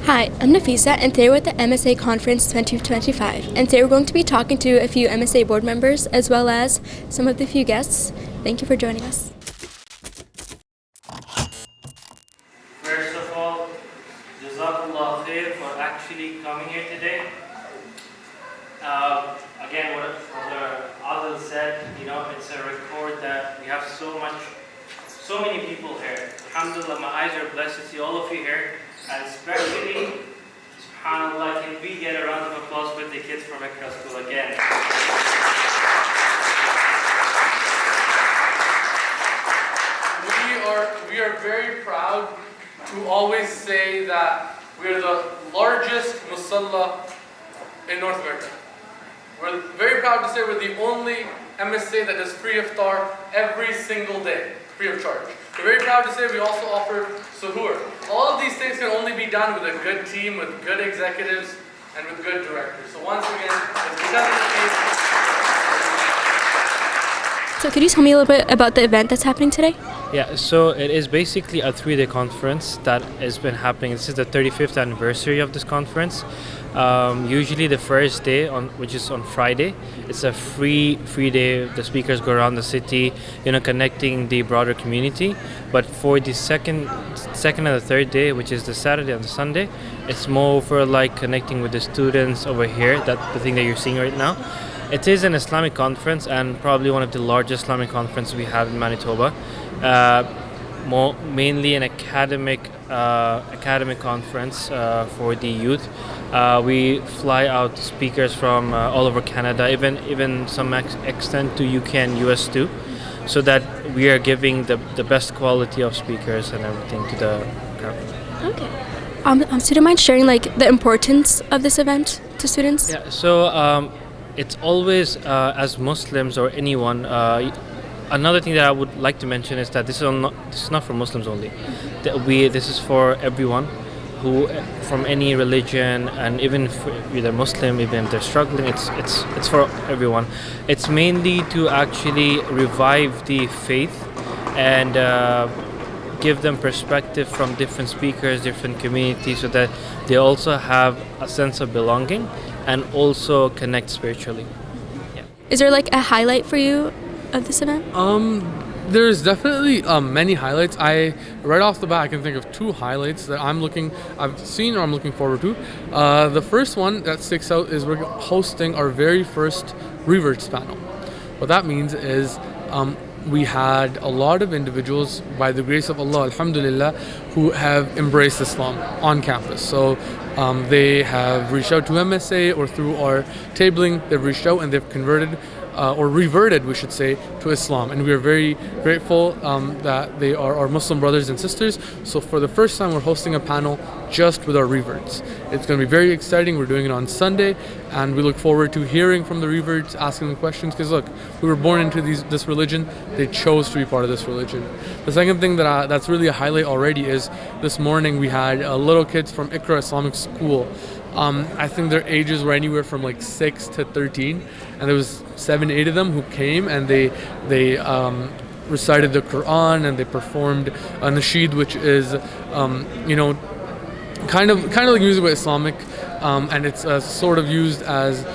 Hi, I'm Nafisa, and today we're at the MSA Conference 2025. And today we're going to be talking to a few MSA board members as well as some of the few guests. Thank you for joining us. First of all, Jazakallah khair for actually coming here today. Again, what Brother Adil said, it's a record that we have so many people here. Alhamdulillah, my eyes are blessed to see all of you here. And especially, subhanAllah, can we get a round of applause with the kids from Ikra School again? We are very proud to always say that we are the largest musalla in North America. We're very proud to say we're the only MSA that does free iftar every single day, free of charge. We're very proud to say we also offer suhoor. All of these things can only be done with a good team, with good executives, and with good directors. So once again, it's because of the team. So could you tell me a little bit about the event that's happening today? Yeah, so it is basically a 3-day conference that has been happening. This is the 35th anniversary of this conference. Usually the first day, which is on Friday, it's a free day. The speakers go around the city, connecting the broader community. But for the second and the third day, which is the Saturday and the Sunday, it's more for like connecting with the students over here. That's the thing that you're seeing right now. It is an Islamic conference and probably one of the largest Islamic conferences we have in Manitoba. Mainly an academic conference for the youth. We fly out speakers from all over Canada, even some extent to UK and US too, so that we are giving the best quality of speakers and everything to the crowd. Okay. So do you mind sharing the importance of this event to students? Yeah. So it's always as Muslims or anyone. Another thing that I would like to mention is that this is not for Muslims only. This is for everyone who from any religion, and even if they're Muslim, even if they're struggling, it's for everyone. It's mainly to actually revive the faith and give them perspective from different speakers, different communities, so that they also have a sense of belonging and also connect spiritually. Yeah. Is there a highlight for you of this event? There's definitely many highlights. Right off the bat, I can think of 2 highlights that I've seen or I'm looking forward to. The first one that sticks out is we're hosting our very first Reverts panel. What that means is we had a lot of individuals, by the grace of Allah, alhamdulillah, who have embraced Islam on campus. So they have reached out to UMMSA or through our tabling, they've reached out and they've converted or reverted, we should say, to Islam. And we are very grateful that they are our Muslim brothers and sisters. So for the first time, we're hosting a panel just with our reverts. It's going to be very exciting. We're doing it on Sunday, and we look forward to hearing from the reverts, asking them questions, because look, we were born into this religion. They chose to be part of this religion. The second thing that's really a highlight already is this morning we had little kids from Ikra Islamic School. I think their ages were anywhere from 6 to 13, and there was 7-8 of them who came, and they recited the Quran, and they performed a nasheed, which is kind of like music but Islamic, and it's sort of used as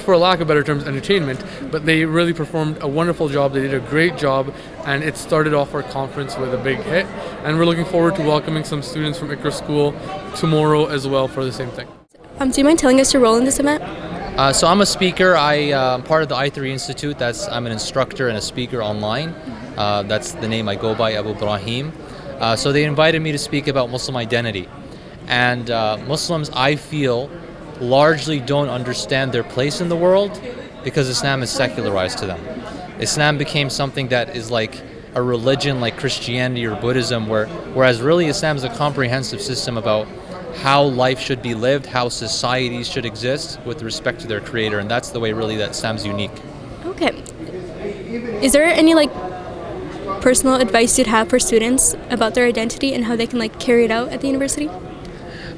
for lack of better terms, entertainment, but they really performed a wonderful job. They did a great job, and it started off our conference with a big hit, and we're looking forward to welcoming some students from Ikra School tomorrow as well for the same thing. Do you mind telling us your role in this event? So I'm a speaker. I'm part of the I3 Institute. I'm an instructor and a speaker online. That's the name I go by, Abu Ibrahim. So they invited me to speak about Muslim identity. And Muslims, I feel, largely don't understand their place in the world because Islam is secularized to them. Islam became something that is like a religion like Christianity or Buddhism, whereas really Islam is a comprehensive system about how life should be lived, how societies should exist with respect to their creator, and that's the way really that Islam's unique. Okay. Is there any personal advice you'd have for students about their identity and how they can carry it out at the university?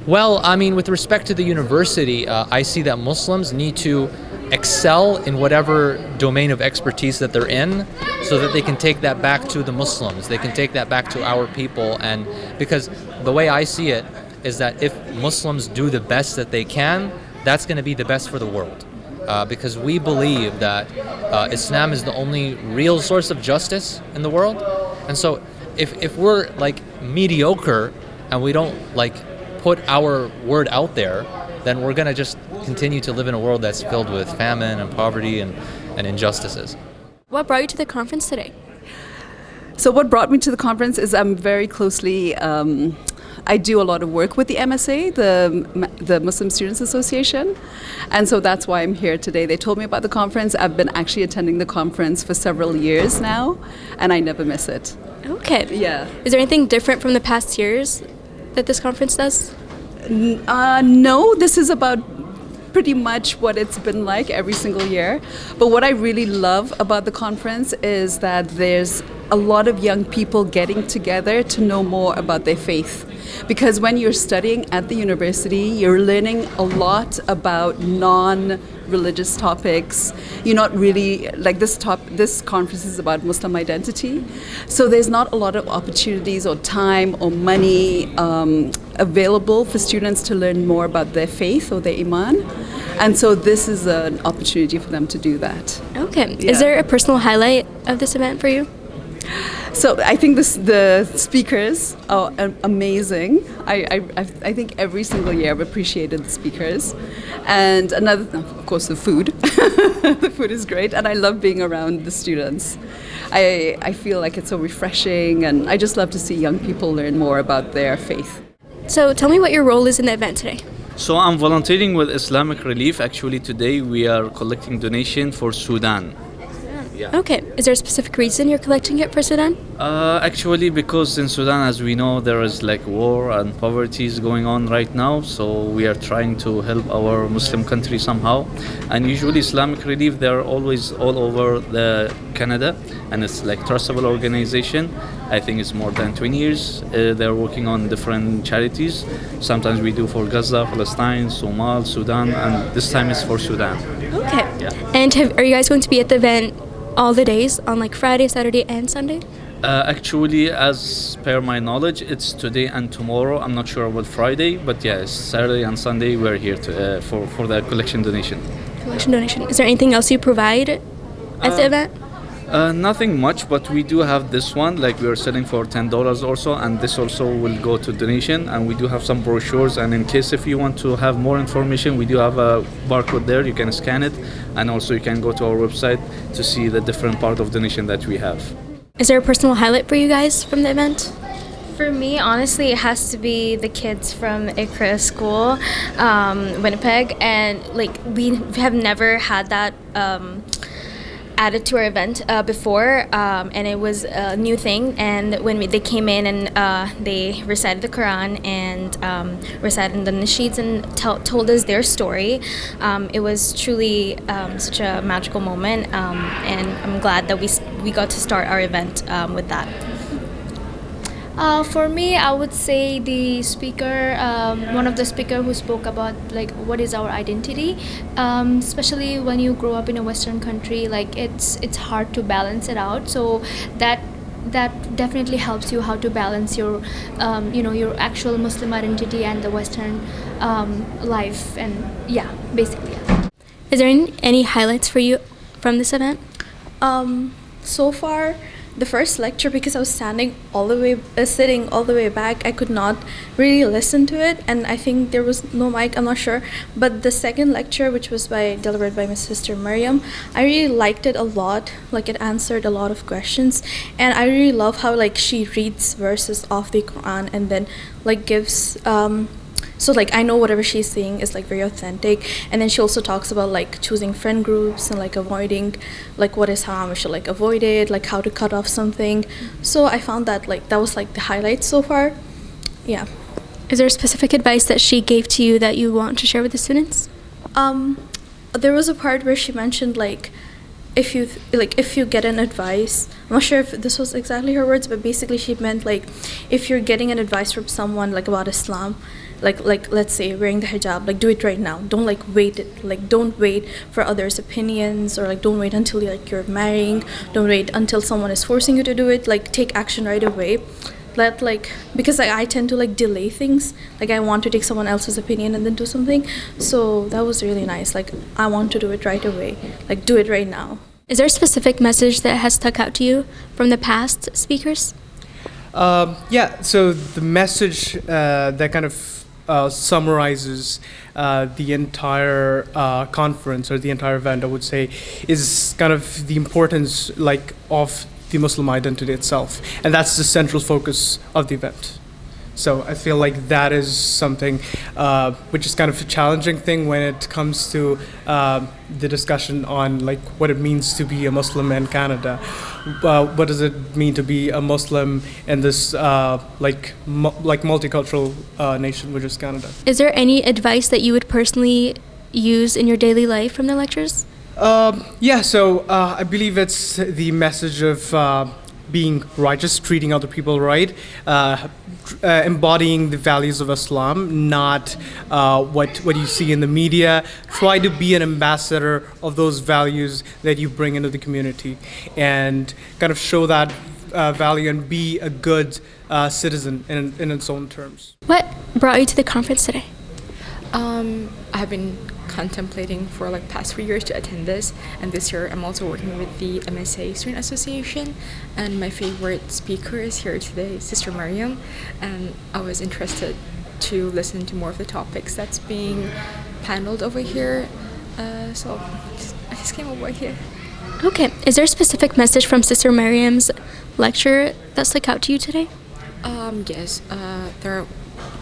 Well, I mean, with respect to the university, I see that Muslims need to excel in whatever domain of expertise that they're in, so that they can take that back to the Muslims. They can take that back to our people, and because the way I see it is that if Muslims do the best that they can, that's going to be the best for the world. Because we believe that Islam is the only real source of justice in the world. And so if we're like mediocre and we don't like put our word out there, then we're going to just continue to live in a world that's filled with famine and poverty and injustices. What brought you to the conference today? So what brought me to the conference is I'm very closely, I do a lot of work with the MSA, the Muslim Students Association, and so that's why I'm here today. They told me about the conference. I've been actually attending the conference for several years now, and I never miss it. Okay. Yeah. Is there anything different from the past years that this conference does? No, this is about pretty much what it's been like every single year. But what I really love about the conference is that there's a lot of young people getting together to know more about their faith. Because when you're studying at the university, you're learning a lot about non-religious topics. You're not really, like this conference is about Muslim identity. So there's not a lot of opportunities or time or money available for students to learn more about their faith or their iman. And so this is an opportunity for them to do that. Okay. Yeah. Is there a personal highlight of this event for you? So I think the speakers are amazing. I think every single year I've appreciated the speakers. And another, of course, the food. The food is great, and I love being around the students. I feel like it's so refreshing, and I just love to see young people learn more about their faith. So tell me what your role is in the event today. So I'm volunteering with Islamic Relief. Actually, today we are collecting donation for Sudan. Yeah. Okay. Is there a specific reason you're collecting it for Sudan? Actually, because in Sudan, as we know, there is like war and poverty is going on right now. So we are trying to help our Muslim country somehow. And usually Islamic Relief, they're always all over the Canada, and it's like trustable organization. I think it's more than 20 years. They're working on different charities. Sometimes we do for Gaza, Palestine, Somal, Sudan, and this time it's for Sudan. Okay. Yeah. And are you guys going to be at the event all the days on like Friday, Saturday, and Sunday? Actually, as per my knowledge, it's today and tomorrow. I'm not sure about Friday, but yes, Saturday and Sunday we're here to, for the collection donation. Collection donation. Is there anything else you provide at the event? Nothing much, but we do have this one, like we are selling for $10 also, and this also will go to donation. And we do have some brochures, and in case if you want to have more information, we do have a barcode there, you can scan it, and also you can go to our website to see the different part of donation that we have. Is there a personal highlight for you guys from the event? For me, honestly, it has to be the kids from Ikra School, Winnipeg, and like we have never had that added to our event before, and it was a new thing. And when they came in and they recited the Quran and recited the nasheeds and told us their story, it was truly such a magical moment, and I'm glad that we got to start our event with that. For me, I would say the speaker, one of the speaker who spoke about like what is our identity, especially when you grow up in a Western country, like it's hard to balance it out. So that definitely helps you how to balance your, your actual Muslim identity and the Western life, and yeah, basically. Yeah. Is there any highlights for you from this event? So far, the first lecture, because I was sitting all the way back, I could not really listen to it, and I think there was no mic, I'm not sure. But the second lecture, which was delivered by my sister Mariam, I really liked it a lot. Like it answered a lot of questions, and I really love how like she reads verses of the Quran and then like gives so like I know whatever she's saying is like very authentic, and then she also talks about like choosing friend groups and like avoiding like what is haram, we should like avoid it, like how to cut off something. So I found that like that was like the highlight so far. Yeah. Is there specific advice that she gave to you that you want to share with the students? There was a part where she mentioned like if you get an advice, I'm not sure if this was exactly her words, but basically she meant like if you're getting an advice from someone like about Islam, like let's say wearing the hijab, like do it right now. Don't like don't wait for others' opinions, or like don't wait until you're marrying. Don't wait until someone is forcing you to do it. Like take action right away. let like, because like I tend to like delay things, like I want to take someone else's opinion and then do something. So that was really nice. Like I want to do it right away, like do it right now. Is there a specific message that has stuck out to you from the past speakers? Yeah, so the message that kind of summarizes the entire conference or the entire event, I would say, is kind of the importance like of the Muslim identity itself, and that's the central focus of the event. So I feel like that is something which is kind of a challenging thing when it comes to the discussion on like what it means to be a Muslim in Canada. What does it mean to be a Muslim in this multicultural nation, which is Canada? Is there any advice that you would personally use in your daily life from the lectures? Yeah, so I believe it's the message of being righteous, treating other people right, embodying the values of Islam, not what you see in the media. Try to be an ambassador of those values that you bring into the community, and kind of show that value and be a good citizen in its own terms. What brought you to the conference today? I've been contemplating for like past 3 years to attend this, and this year I'm also working with the MSA Student Association, and my favorite speaker is here today, Sister Mariam, and I was interested to listen to more of the topics that's being paneled over here, so I just came over here. Okay, is there a specific message from Sister Mariam's lecture that stuck out to you today? Yes,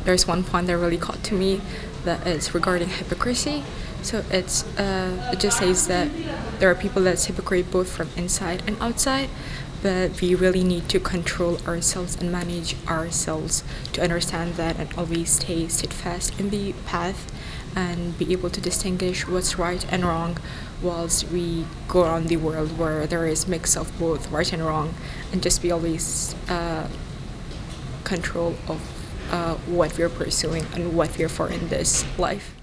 there's one point that really caught to me, that is regarding hypocrisy. So it just says that there are people that's hypocrite both from inside and outside, but we really need to control ourselves and manage ourselves to understand that and always stay steadfast in the path and be able to distinguish what's right and wrong whilst we go around the world where there is mix of both right and wrong, and just be always control of what we're pursuing and what we're for in this life.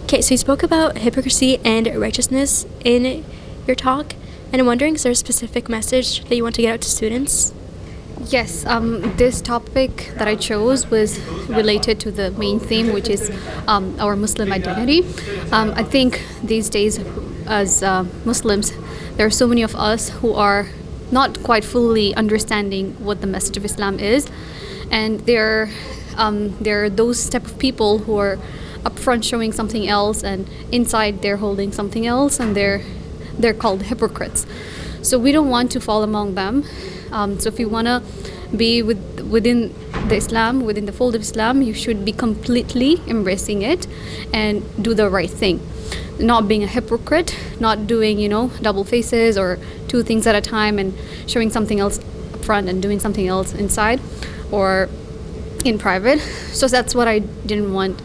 Okay, so you spoke about hypocrisy and righteousness in your talk, and I'm wondering, is there a specific message that you want to get out to students? Yes, this topic that I chose was related to the main theme, which is our Muslim identity. I think these days, as Muslims, there are so many of us who are not quite fully understanding what the message of Islam is, and there are those type of people who are up front showing something else, and inside they're holding something else, and they're called hypocrites. So we don't want to fall among them. So if you want to be within the Islam, within the fold of Islam, you should be completely embracing it and do the right thing. Not being a hypocrite, not doing, double faces or two things at a time and showing something else up front and doing something else inside or in private. So that's what I didn't want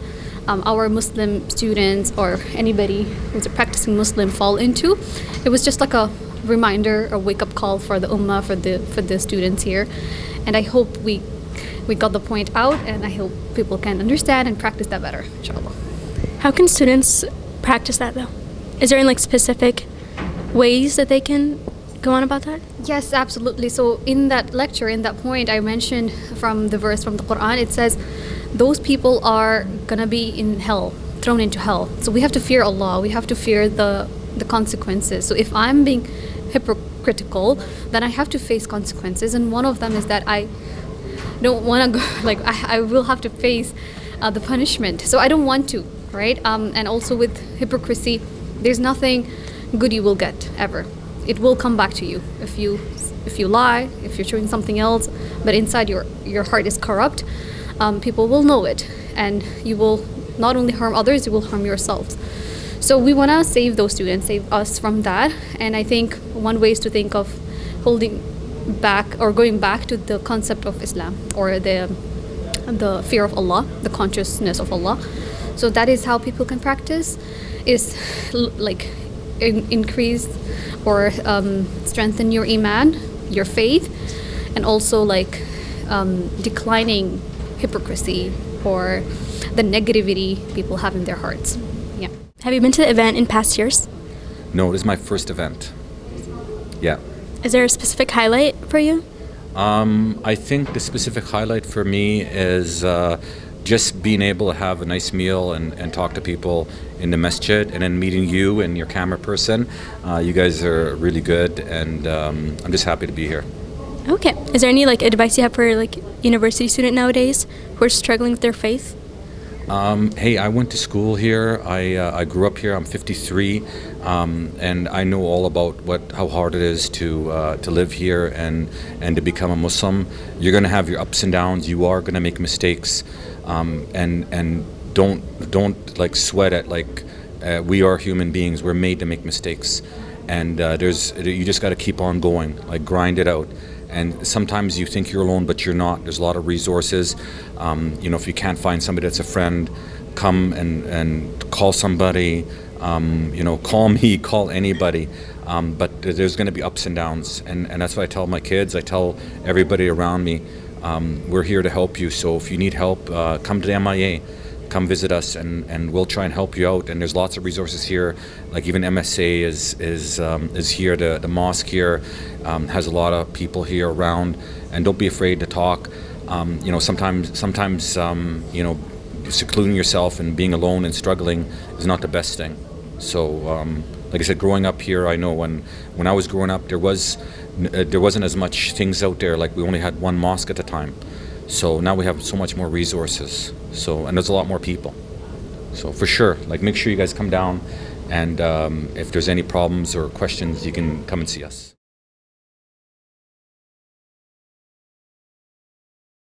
our Muslim students or anybody who's a practicing Muslim fall into. It was just like a reminder, a wake-up call for the Ummah, for the students here. And I hope we got the point out, and I hope people can understand and practice that better, inshallah. How can students practice that though? Is there any specific ways that they can go on about that? Yes, absolutely. So in that lecture, in that point, I mentioned from the verse from the Quran, it says those people are gonna be in hell, thrown into hell. So we have to fear Allah, we have to fear the consequences. So if I'm being hypocritical, then I have to face consequences, and one of them is that I don't want to go, I will have to face the punishment. So I don't want to, right? And also with hypocrisy, there's nothing good you will get ever. It will come back to you if you lie, if you're showing something else, but inside your heart is corrupt. People will know it, and you will not only harm others, you will harm yourselves. So we want to save those students, save us from that. And I think one way is to think of holding back or going back to the concept of Islam, or the fear of Allah, the consciousness of Allah. So that is how people can practice, is increase or strengthen your iman, your faith, and also declining hypocrisy or the negativity people have in their hearts. Yeah. Have you been to the event in past years? No, it is my first event. Yeah. Is there a specific highlight for you? I think the specific highlight for me is just being able to have a nice meal and talk to people in the masjid, and then meeting you and your camera person. You guys are really good, and I'm just happy to be here. Okay. Is there any advice you have for university student nowadays who are struggling with their faith? Hey, I went to school here. I grew up here. I'm 53, and I know all about how hard it is to live here and to become a Muslim. You're going to have your ups and downs. You are going to make mistakes, and don't sweat it. We are human beings. We're made to make mistakes, and you just got to keep on going. Grind it out. And sometimes you think you're alone, but you're not. There's a lot of resources. If you can't find somebody that's a friend, come and call somebody. Call me, call anybody. But there's going to be ups and downs, and that's what I tell my kids. I tell everybody around me, we're here to help you. So if you need help, come to the MIA. Come visit us, and we'll try and help you out. And there's lots of resources here, like even MSA is here. The mosque here has a lot of people here around, and don't be afraid to talk. Sometimes secluding yourself and being alone and struggling is not the best thing. So, like I said, growing up here, I know when I was growing up, there wasn't as much things out there. Like we only had one mosque at the time. So now we have so much more resources. And there's a lot more people. So for sure, make sure you guys come down, and if there's any problems or questions, you can come and see us.